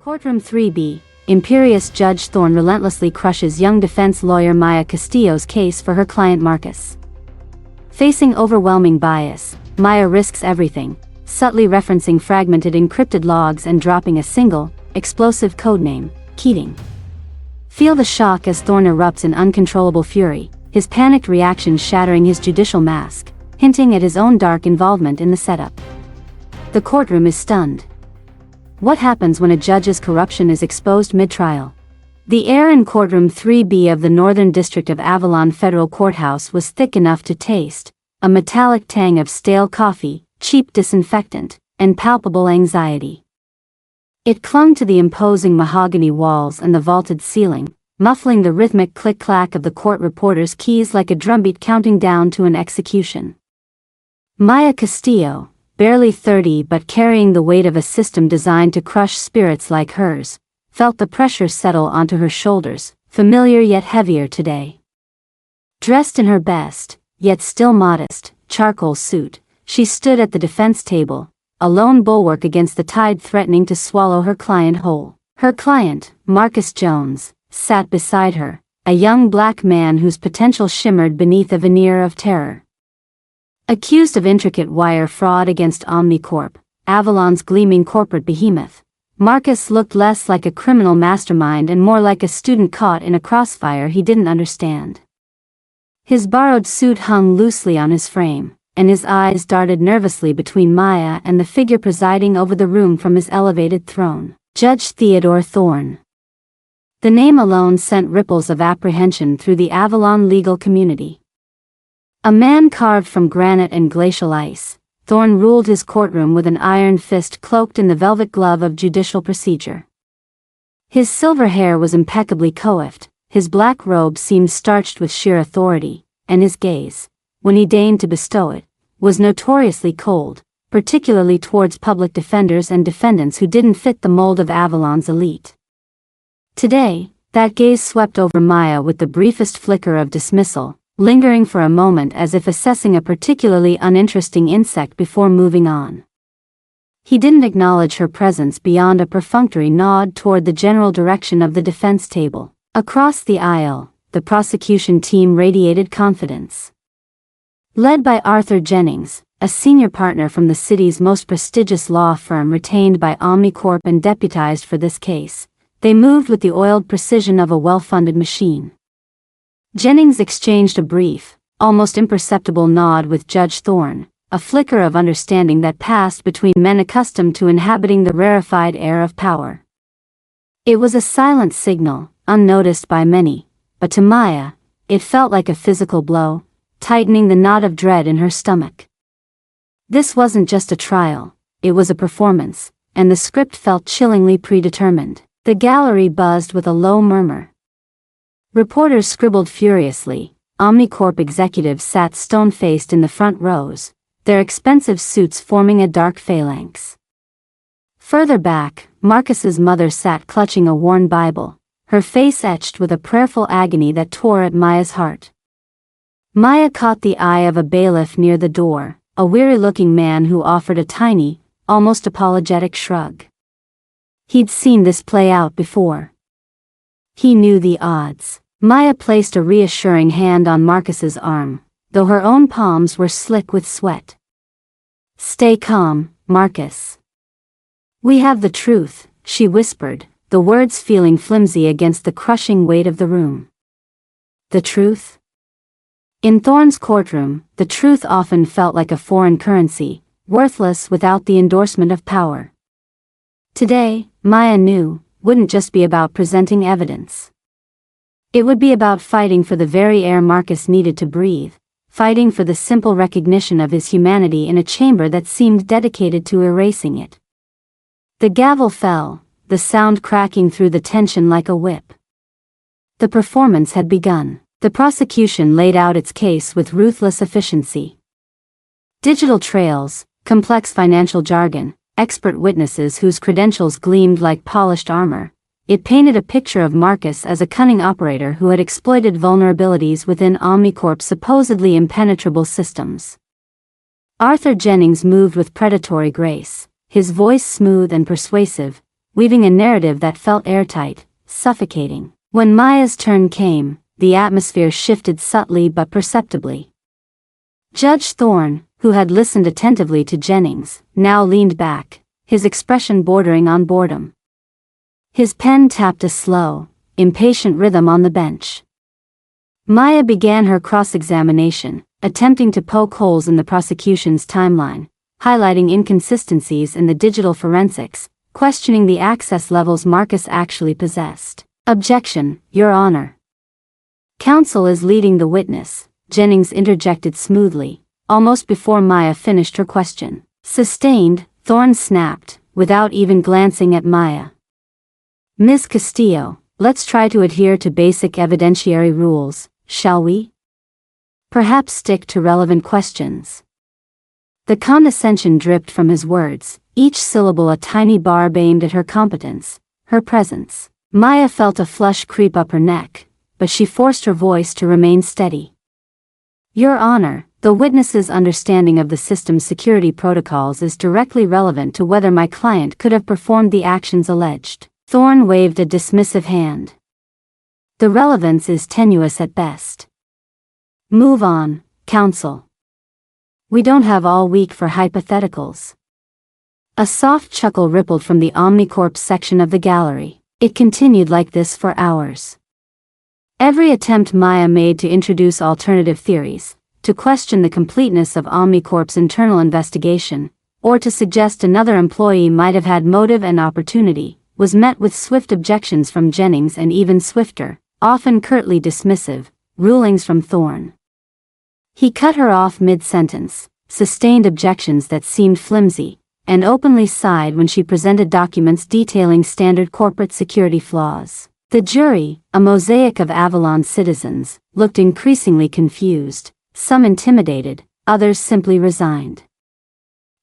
Courtroom 3B, imperious Judge Thorne relentlessly crushes young defense lawyer Maya Castillo's case for her client Marcus. Facing overwhelming bias, Maya risks everything, subtly referencing fragmented encrypted logs and dropping a single, explosive codename, Keating. Feel the shock as Thorne erupts in uncontrollable fury, his panicked reaction shattering his judicial mask, hinting at his own dark involvement in the setup. The courtroom is stunned. What happens when a judge's corruption is exposed mid-trial? The air in Courtroom 3B of the Northern District of Avalon Federal Courthouse was thick enough to taste a metallic tang of stale coffee, cheap disinfectant, and palpable anxiety. It clung to the imposing mahogany walls and the vaulted ceiling, muffling the rhythmic click-clack of the court reporter's keys like a drumbeat counting down to an execution. Maya Castillo, barely 30 but carrying the weight of a system designed to crush spirits like hers, felt the pressure settle onto her shoulders, familiar yet heavier today. Dressed in her best, yet still modest, charcoal suit, she stood at the defense table, a lone bulwark against the tide threatening to swallow her client whole. Her client, Marcus Jones, sat beside her, a young black man whose potential shimmered beneath a veneer of terror. Accused of intricate wire fraud against Omnicorp, Avalon's gleaming corporate behemoth, Marcus looked less like a criminal mastermind and more like a student caught in a crossfire he didn't understand. His borrowed suit hung loosely on his frame, and his eyes darted nervously between Maya and the figure presiding over the room from his elevated throne, Judge Thorne. The name alone sent ripples of apprehension through the Avalon legal community. A man carved from granite and glacial ice, Thorne ruled his courtroom with an iron fist cloaked in the velvet glove of judicial procedure. His silver hair was impeccably coiffed, his black robe seemed starched with sheer authority, and his gaze, when he deigned to bestow it, was notoriously cold, particularly towards public defenders and defendants who didn't fit the mold of Avalon's elite. Today, that gaze swept over Maya with the briefest flicker of dismissal, lingering for a moment as if assessing a particularly uninteresting insect before moving on. He didn't acknowledge her presence beyond a perfunctory nod toward the general direction of the defense table. Across the aisle, the prosecution team radiated confidence. Led by Arthur Jennings, a senior partner from the city's most prestigious law firm retained by Omnicorp and deputized for this case, they moved with the oiled precision of a well-funded machine. Jennings exchanged a brief, almost imperceptible nod with Judge Thorne, a flicker of understanding that passed between men accustomed to inhabiting the rarefied air of power. It was a silent signal, unnoticed by many, but to Maya, it felt like a physical blow, tightening the knot of dread in her stomach. This wasn't just a trial, it was a performance, and the script felt chillingly predetermined. The gallery buzzed with a low murmur. Reporters scribbled furiously, Omnicorp executives sat stone-faced in the front rows, their expensive suits forming a dark phalanx. Further back, Marcus's mother sat clutching a worn Bible, her face etched with a prayerful agony that tore at Maya's heart. Maya caught the eye of a bailiff near the door, a weary-looking man who offered a tiny, almost apologetic shrug. He'd seen this play out before. He knew the odds. Maya placed a reassuring hand on Marcus's arm, though her own palms were slick with sweat. "Stay calm, Marcus. We have the truth," she whispered, the words feeling flimsy against the crushing weight of the room. The truth? In Thorne's courtroom, the truth often felt like a foreign currency, worthless without the endorsement of power. Today, Maya knew, wouldn't just be about presenting evidence. It would be about fighting for the very air Marcus needed to breathe, fighting for the simple recognition of his humanity in a chamber that seemed dedicated to erasing it. The gavel fell, the sound cracking through the tension like a whip. The performance had begun. The prosecution laid out its case with ruthless efficiency. Digital trails, complex financial jargon, expert witnesses whose credentials gleamed like polished armor. It painted a picture of Marcus as a cunning operator who had exploited vulnerabilities within Omnicorp's supposedly impenetrable systems. Arthur Jennings moved with predatory grace, his voice smooth and persuasive, weaving a narrative that felt airtight, suffocating. When Maya's turn came, the atmosphere shifted subtly but perceptibly. Judge Thorne, who had listened attentively to Jennings, now leaned back, his expression bordering on boredom. His pen tapped a slow, impatient rhythm on the bench. Maya began her cross-examination, attempting to poke holes in the prosecution's timeline, highlighting inconsistencies in the digital forensics, questioning the access levels Marcus actually possessed. "Objection, Your Honor. Counsel is leading the witness," Jennings interjected smoothly, almost before Maya finished her question. "Sustained," Thorne snapped, without even glancing at Maya. "Ms. Castillo, let's try to adhere to basic evidentiary rules, shall we? Perhaps stick to relevant questions." The condescension dripped from his words, each syllable a tiny barb aimed at her competence, her presence. Maya felt a flush creep up her neck, but she forced her voice to remain steady. "Your Honor, the witness's understanding of the system's security protocols is directly relevant to whether my client could have performed the actions alleged." Thorne waved a dismissive hand. "The relevance is tenuous at best. Move on, counsel. We don't have all week for hypotheticals." A soft chuckle rippled from the Omnicorp section of the gallery. It continued like this for hours. Every attempt Maya made to introduce alternative theories, to question the completeness of Omnicorp's internal investigation, or to suggest another employee might have had motive and opportunity, was met with swift objections from Jennings and even swifter, often curtly dismissive, rulings from Thorne. He cut her off mid-sentence, sustained objections that seemed flimsy, and openly sighed when she presented documents detailing standard corporate security flaws. The jury, a mosaic of Avalon citizens, looked increasingly confused, some intimidated, others simply resigned.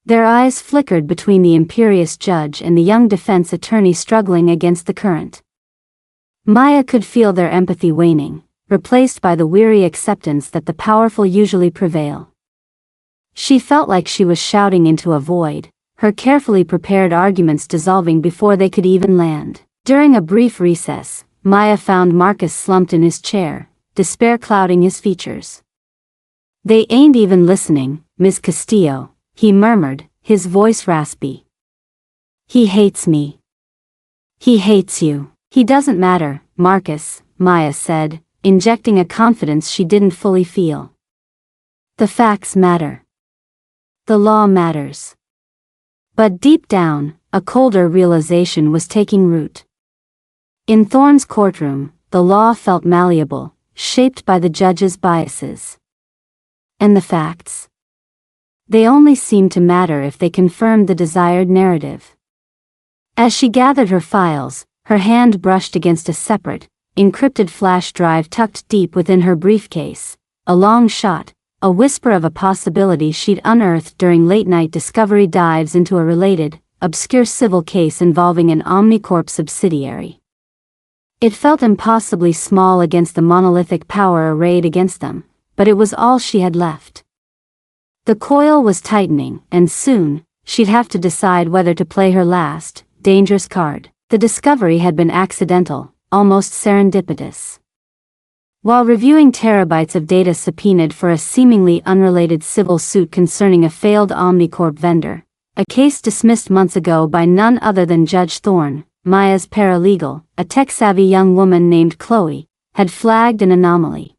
Their eyes flickered between the imperious judge and the young defense attorney struggling against the current. Maya could feel their empathy waning, replaced by the weary acceptance that the powerful usually prevail. She felt like she was shouting into a void, her carefully prepared arguments dissolving before they could even land. During a brief recess, Maya found Marcus slumped in his chair, despair clouding his features. "They ain't even listening, Ms. Castillo," he murmured, his voice raspy. "He hates me. He hates you." "He doesn't matter, Marcus," Maya said, injecting a confidence she didn't fully feel. "The facts matter. The law matters." But deep down, a colder realization was taking root. In Thorne's courtroom, the law felt malleable, shaped by the judge's biases. And the facts? They only seemed to matter if they confirmed the desired narrative. As she gathered her files, her hand brushed against a separate, encrypted flash drive tucked deep within her briefcase, a long shot, a whisper of a possibility she'd unearthed during late-night discovery dives into a related, obscure civil case involving an Omnicorp subsidiary. It felt impossibly small against the monolithic power arrayed against them, but it was all she had left. The coil was tightening, and soon, she'd have to decide whether to play her last, dangerous card. The discovery had been accidental, almost serendipitous. While reviewing terabytes of data subpoenaed for a seemingly unrelated civil suit concerning a failed Omnicorp vendor, a case dismissed months ago by none other than Judge Thorne, Maya's paralegal, a tech-savvy young woman named Chloe, had flagged an anomaly.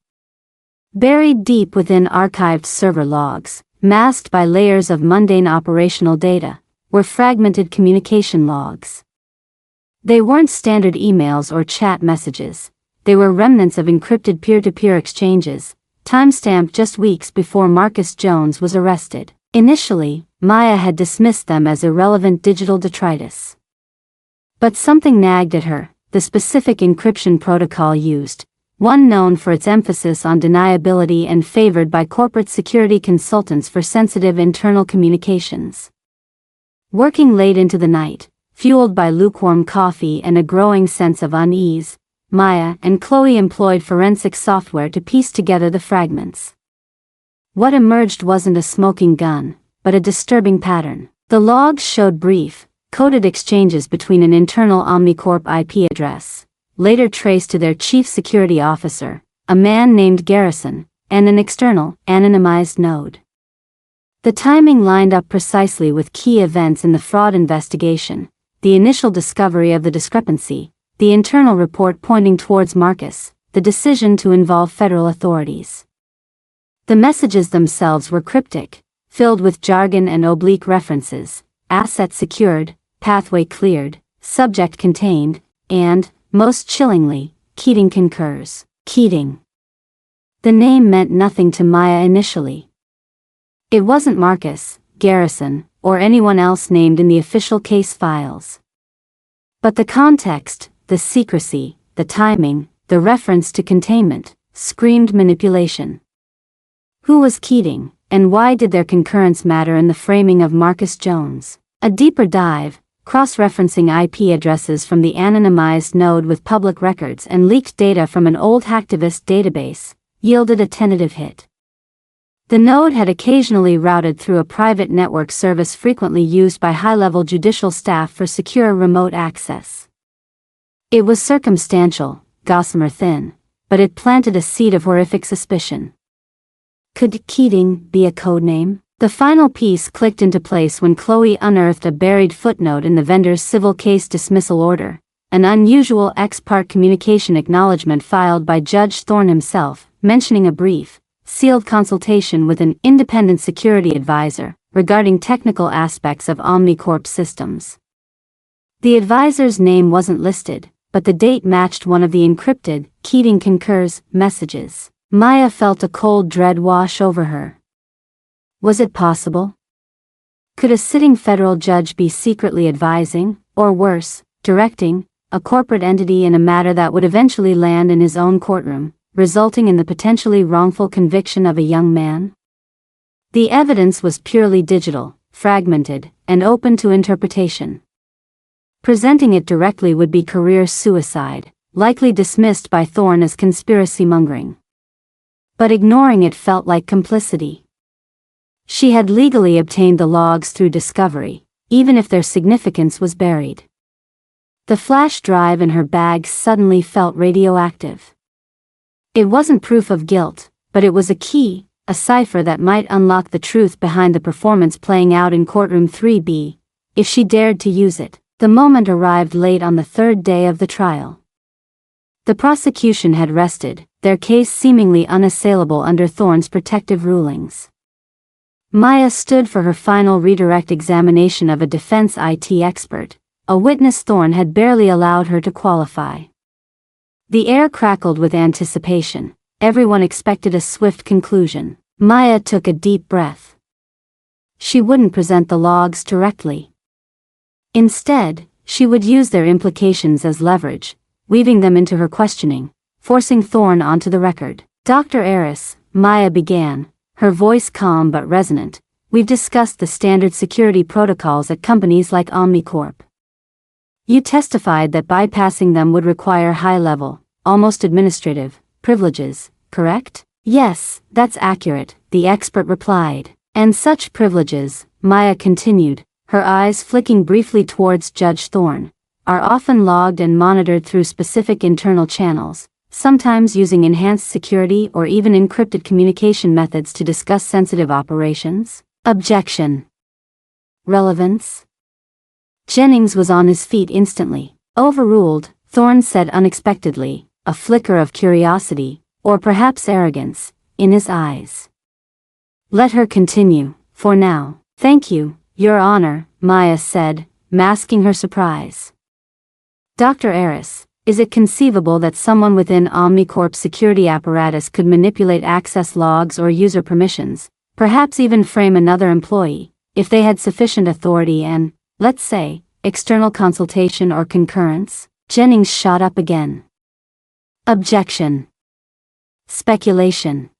Buried deep within archived server logs, masked by layers of mundane operational data, were fragmented communication logs. They weren't standard emails or chat messages. They were remnants of encrypted peer-to-peer exchanges, timestamped just weeks before Marcus Jones was arrested. Initially, Maya had dismissed them as irrelevant digital detritus. But something nagged at her, the specific encryption protocol used, one known for its emphasis on deniability and favored by corporate security consultants for sensitive internal communications. Working late into the night, fueled by lukewarm coffee and a growing sense of unease, Maya and Chloe employed forensic software to piece together the fragments. What emerged wasn't a smoking gun, but a disturbing pattern. The logs showed brief, coded exchanges between an internal Omnicorp IP address, later traced to their chief security officer, a man named Garrison, and an external, anonymized node. The timing lined up precisely with key events in the fraud investigation: the initial discovery of the discrepancy, the internal report pointing towards Marcus, the decision to involve federal authorities. The messages themselves were cryptic, filled with jargon and oblique references: asset secured, pathway cleared, subject contained, and, most chillingly, Keating concurs. Keating. The name meant nothing to Maya initially. It wasn't Marcus, Garrison, or anyone else named in the official case files. But the context, the secrecy, the timing, the reference to containment, screamed manipulation. Who was Keating, and why did their concurrence matter in the framing of Marcus Jones? A deeper dive, cross-referencing IP addresses from the anonymized node with public records and leaked data from an old hacktivist database, yielded a tentative hit. The node had occasionally routed through a private network service frequently used by high-level judicial staff for secure remote access. It was circumstantial, gossamer thin, but it planted a seed of horrific suspicion. Could Keating be a codename? The final piece clicked into place when Chloe unearthed a buried footnote in the vendor's civil case dismissal order, an unusual ex parte communication acknowledgement filed by Judge Thorne himself, mentioning a brief, sealed consultation with an independent security advisor regarding technical aspects of Omnicorp systems. The advisor's name wasn't listed, but the date matched one of the encrypted, Keating concurs, messages. Maya felt a cold dread wash over her. Was it possible? Could a sitting federal judge be secretly advising, or worse, directing, a corporate entity in a matter that would eventually land in his own courtroom, resulting in the potentially wrongful conviction of a young man? The evidence was purely digital, fragmented, and open to interpretation. Presenting it directly would be career suicide, likely dismissed by Thorne as conspiracy-mongering. But ignoring it felt like complicity. She had legally obtained the logs through discovery, even if their significance was buried. The flash drive in her bag suddenly felt radioactive. It wasn't proof of guilt, but it was a key, a cipher that might unlock the truth behind the performance playing out in Courtroom 3B, if she dared to use it. The moment arrived late on the third day of the trial. The prosecution had rested, their case seemingly unassailable under Thorne's protective rulings. Maya stood for her final redirect examination of a defense IT expert, a witness Thorne had barely allowed her to qualify. The air crackled with anticipation. Everyone expected a swift conclusion. Maya took a deep breath. She wouldn't present the logs directly. Instead, she would use their implications as leverage, weaving them into her questioning, forcing Thorne onto the record. Dr. Eris, Maya began, her voice calm but resonant. We've discussed the standard security protocols at companies like Omnicorp. You testified that bypassing them would require high-level, almost administrative, privileges, correct? Yes, that's accurate, the expert replied. And such privileges, Maya continued, her eyes flicking briefly towards Judge Thorne, are often logged and monitored through specific internal channels, sometimes using enhanced security or even encrypted communication methods to discuss sensitive operations. Objection. Relevance. Jennings was on his feet instantly. Overruled, Thorne said unexpectedly, a flicker of curiosity, or perhaps arrogance, in his eyes. Let her continue, for now. Thank you, Your Honor, Maya said, masking her surprise. Dr. Eris, is it conceivable that someone within Omnicorp's security apparatus could manipulate access logs or user permissions, perhaps even frame another employee, if they had sufficient authority and, let's say, external consultation or concurrence? Jennings shot up again. Objection. Speculation.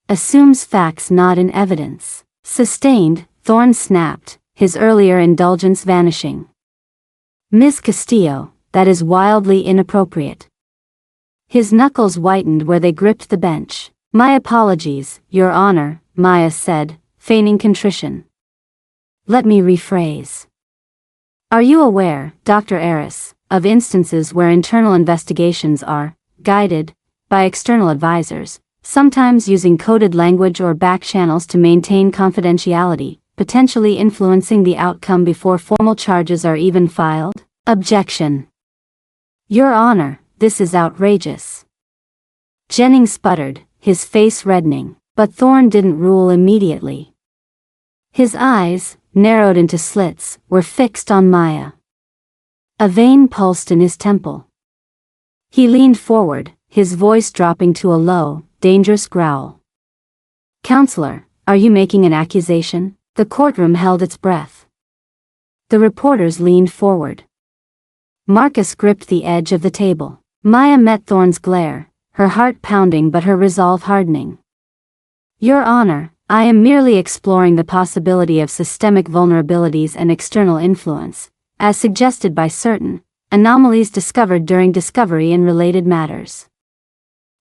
Assumes facts not in evidence. Sustained, Thorne snapped, his earlier indulgence vanishing. Ms. Castillo, that is wildly inappropriate. His knuckles whitened where they gripped the bench. My apologies, Your Honor, Maya said, feigning contrition. Let me rephrase. Are you aware, Dr. Eris, of instances where internal investigations are guided by external advisors, sometimes using coded language or back channels to maintain confidentiality, potentially influencing the outcome before formal charges are even filed? Objection. Your Honor, this is outrageous. Jennings sputtered, his face reddening, but Thorne didn't rule immediately. His eyes, narrowed into slits, were fixed on Maya. A vein pulsed in his temple. He leaned forward, his voice dropping to a low, dangerous growl. Counselor, are you making an accusation? The courtroom held its breath. The reporters leaned forward. Marcus gripped the edge of the table. Maya met Thorne's glare, her heart pounding but her resolve hardening. Your Honor, I am merely exploring the possibility of systemic vulnerabilities and external influence, as suggested by certain anomalies discovered during discovery in related matters.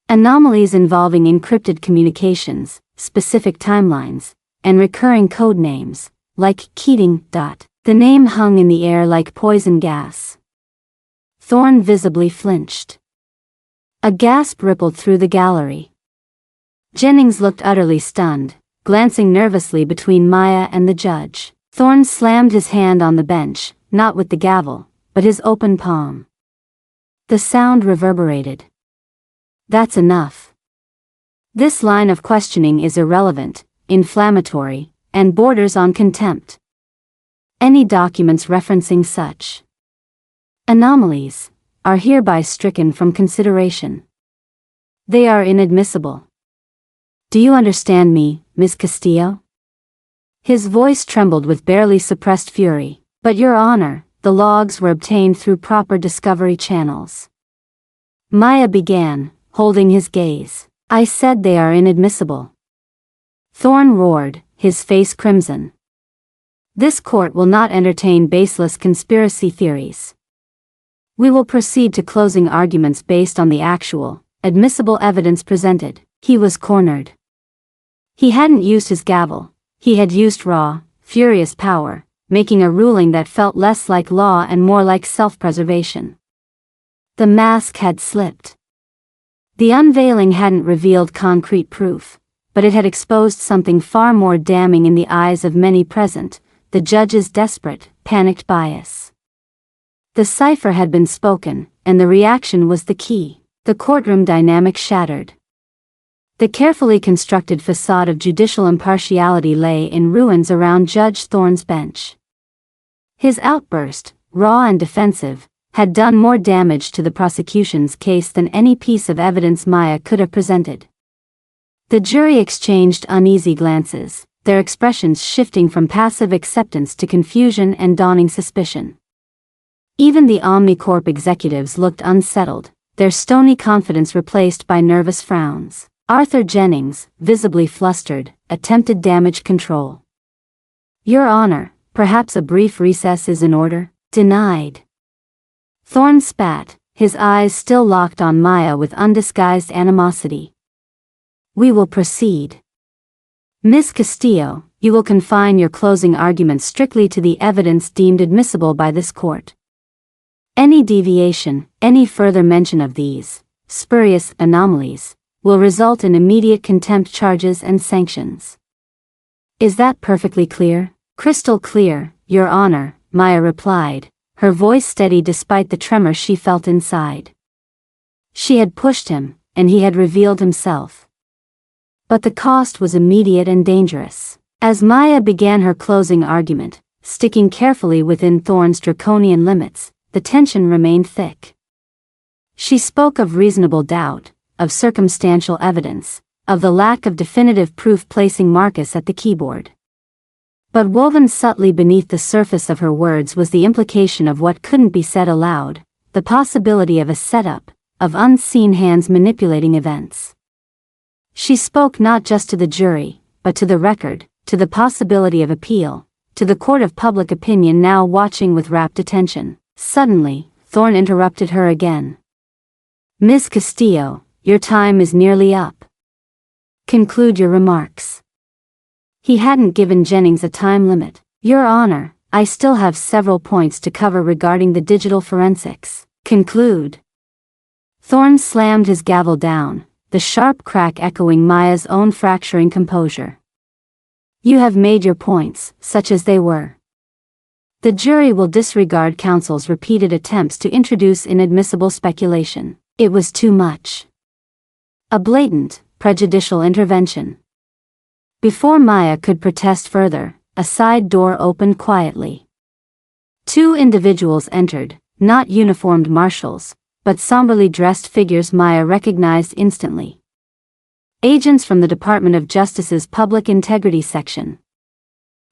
Anomalies involving encrypted communications, specific timelines, and recurring code names, like Keating. The name hung in the air like poison gas. Thorne visibly flinched. A gasp rippled through the gallery. Jennings looked utterly stunned, glancing nervously between Maya and the judge. Thorne slammed his hand on the bench, not with the gavel, but his open palm. The sound reverberated. That's enough. This line of questioning is irrelevant, inflammatory, and borders on contempt. Any documents referencing such anomalies are hereby stricken from consideration. They are inadmissible. Do you understand me, Ms. Castillo? His voice trembled with barely suppressed fury. But Your Honor, the logs were obtained through proper discovery channels. Maya began, holding his gaze. I said they are inadmissible. Thorne roared, his face crimson. This court will not entertain baseless conspiracy theories. We will proceed to closing arguments based on the actual, admissible evidence presented. He was cornered. He hadn't used his gavel, he had used raw, furious power, making a ruling that felt less like law and more like self-preservation. The mask had slipped. The unveiling hadn't revealed concrete proof, but it had exposed something far more damning in the eyes of many present, the judge's desperate, panicked bias. The cipher had been spoken, and the reaction was the key. The courtroom dynamic shattered. The carefully constructed facade of judicial impartiality lay in ruins around Judge Thorne's bench. His outburst, raw and defensive, had done more damage to the prosecution's case than any piece of evidence Maya could have presented. The jury exchanged uneasy glances, their expressions shifting from passive acceptance to confusion and dawning suspicion. Even the Omnicorp executives looked unsettled, their stony confidence replaced by nervous frowns. Arthur Jennings, visibly flustered, attempted damage control. Your Honor, perhaps a brief recess is in order. Denied. Thorne spat, his eyes still locked on Maya with undisguised animosity. We will proceed. Ms. Castillo, you will confine your closing arguments strictly to the evidence deemed admissible by this court. Any deviation, any further mention of these spurious anomalies, will result in immediate contempt charges and sanctions. Is that perfectly clear? Crystal clear, Your Honor, Maya replied, her voice steady despite the tremor she felt inside. She had pushed him, and he had revealed himself. But the cost was immediate and dangerous. As Maya began her closing argument, sticking carefully within Thorne's draconian limits, the tension remained thick. She spoke of reasonable doubt, of circumstantial evidence, of the lack of definitive proof placing Marcus at the keyboard. But woven subtly beneath the surface of her words was the implication of what couldn't be said aloud, the possibility of a setup, of unseen hands manipulating events. She spoke not just to the jury, but to the record, to the possibility of appeal, to the court of public opinion now watching with rapt attention. Suddenly, Thorne interrupted her again. Ms. Castillo, your time is nearly up. Conclude your remarks. He hadn't given Jennings a time limit. Your Honor, I still have several points to cover regarding the digital forensics. Conclude. Thorne slammed his gavel down, the sharp crack echoing Maya's own fracturing composure. You have made your points, such as they were. The jury will disregard counsel's repeated attempts to introduce inadmissible speculation. It was too much. A blatant, prejudicial intervention. Before Maya could protest further, a side door opened quietly. Two individuals entered, not uniformed marshals, but somberly dressed figures Maya recognized instantly. Agents from the Department of Justice's Public Integrity Section.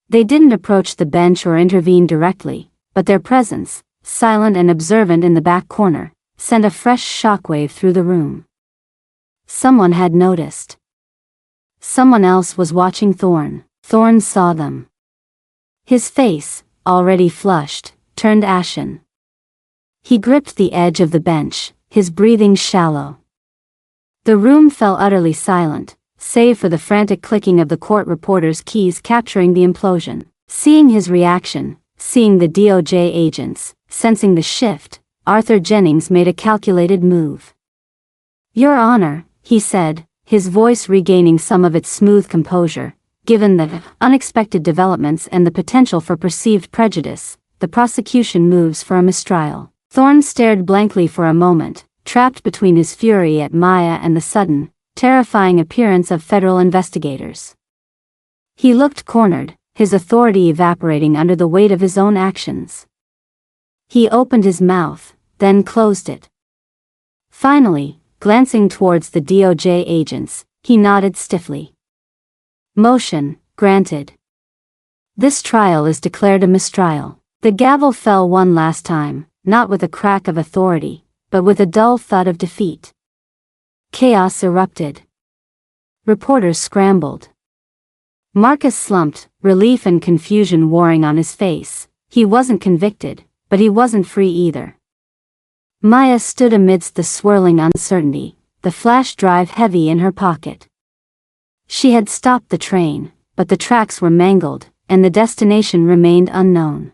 They didn't approach the bench or intervene directly, but their presence, silent and observant in the back corner, sent a fresh shockwave through the room. Someone had noticed. Someone else was watching Thorne. Thorne saw them. His face, already flushed, turned ashen. He gripped the edge of the bench, his breathing shallow. The room fell utterly silent, save for the frantic clicking of the court reporter's keys capturing the implosion. Seeing his reaction, seeing the DOJ agents, sensing the shift, Arthur Jennings made a calculated move. Your Honor, he said, his voice regaining some of its smooth composure. Given the unexpected developments and the potential for perceived prejudice, the prosecution moves for a mistrial. Thorne stared blankly for a moment, trapped between his fury at Maya and the sudden, terrifying appearance of federal investigators. He looked cornered, his authority evaporating under the weight of his own actions. He opened his mouth, then closed it. Finally, glancing towards the DOJ agents, he nodded stiffly. Motion, granted. This trial is declared a mistrial. The gavel fell one last time, not with a crack of authority, but with a dull thud of defeat. Chaos erupted. Reporters scrambled. Marcus slumped, relief and confusion warring on his face. He wasn't convicted, but he wasn't free either. Maya stood amidst the swirling uncertainty, the flash drive heavy in her pocket. She had stopped the train, but the tracks were mangled, and the destination remained unknown.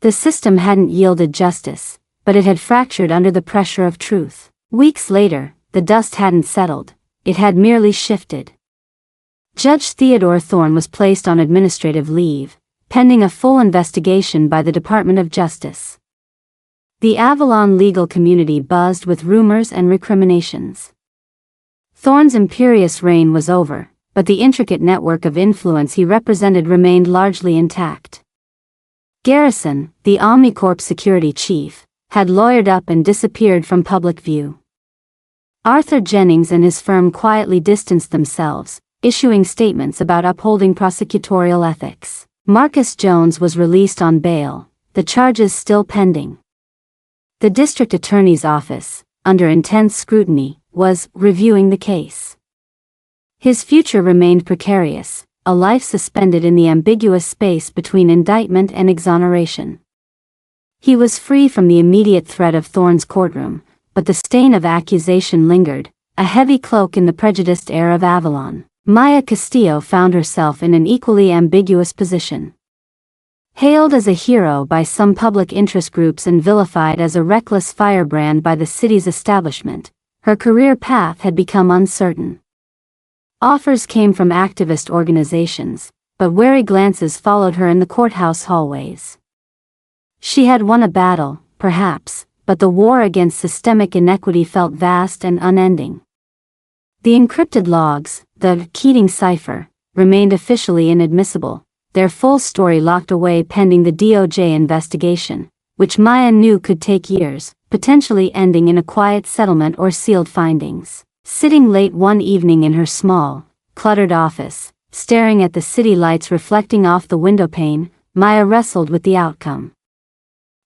The system hadn't yielded justice, but it had fractured under the pressure of truth. Weeks later, the dust hadn't settled, it had merely shifted. Judge Theodore Thorne was placed on administrative leave, pending a full investigation by the Department of Justice. The Avalon legal community buzzed with rumors and recriminations. Thorne's imperious reign was over, but the intricate network of influence he represented remained largely intact. Garrison, the Omnicorp security chief, had lawyered up and disappeared from public view. Arthur Jennings and his firm quietly distanced themselves, issuing statements about upholding prosecutorial ethics. Marcus Jones was released on bail, the charges still pending. The district attorney's office, under intense scrutiny, was reviewing the case. His future remained precarious, a life suspended in the ambiguous space between indictment and exoneration. He was free from the immediate threat of Thorne's courtroom, but the stain of accusation lingered, a heavy cloak in the prejudiced air of Avalon. Maya Castillo found herself in an equally ambiguous position. Hailed as a hero by some public interest groups and vilified as a reckless firebrand by the city's establishment, her career path had become uncertain. Offers came from activist organizations, but wary glances followed her in the courthouse hallways. She had won a battle, perhaps, but the war against systemic inequity felt vast and unending. The encrypted logs, the Keating cipher, remained officially inadmissible, their full story locked away pending the DOJ investigation, which Maya knew could take years, potentially ending in a quiet settlement or sealed findings. Sitting late one evening in her small, cluttered office, staring at the city lights reflecting off the windowpane, Maya wrestled with the outcome.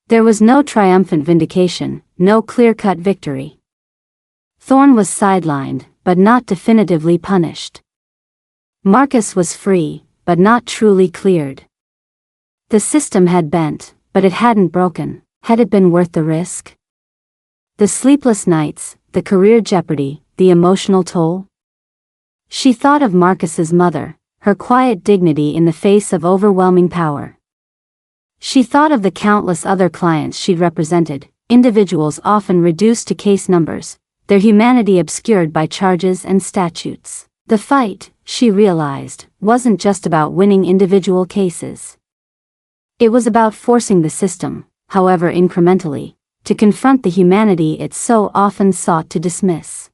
There was no triumphant vindication, no clear-cut victory. Thorne was sidelined, but not definitively punished. Marcus was free, but not truly cleared. The system had bent, but it hadn't broken. Had it been worth the risk? The sleepless nights, the career jeopardy, the emotional toll? She thought of Marcus's mother, her quiet dignity in the face of overwhelming power. She thought of the countless other clients she'd represented, individuals often reduced to case numbers, their humanity obscured by charges and statutes. The fight, she realized, wasn't just about winning individual cases. It was about forcing the system, however incrementally, to confront the humanity it so often sought to dismiss.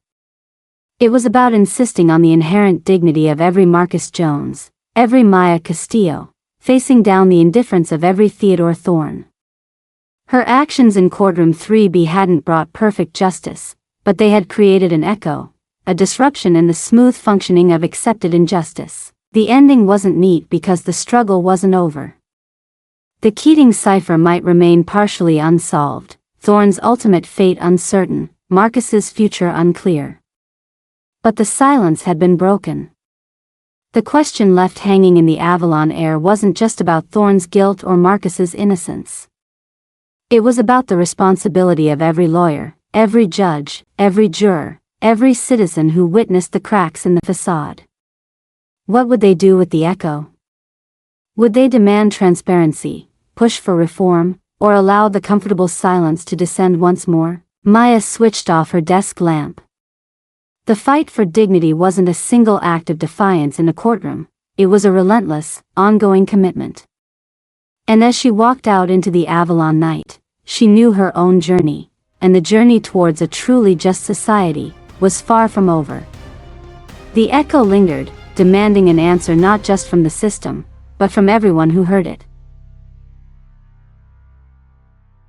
It was about insisting on the inherent dignity of every Marcus Jones, every Maya Castillo, facing down the indifference of every Theodore Thorne. Her actions in Courtroom 3B hadn't brought perfect justice, but they had created an echo, a disruption in the smooth functioning of accepted injustice. The ending wasn't neat because the struggle wasn't over. The Keating cipher might remain partially unsolved, Thorne's ultimate fate uncertain, Marcus's future unclear. But the silence had been broken. The question left hanging in the Avalon air wasn't just about Thorne's guilt or Marcus's innocence. It was about the responsibility of every lawyer, every judge, every juror, every citizen who witnessed the cracks in the facade. What would they do with the echo? Would they demand transparency, push for reform, or allow the comfortable silence to descend once more? Maya switched off her desk lamp. The fight for dignity wasn't a single act of defiance in a courtroom, it was a relentless, ongoing commitment. And as she walked out into the Avalon night, she knew her own journey, and the journey towards a truly just society, was far from over. The echo lingered, demanding an answer not just from the system, but from everyone who heard it.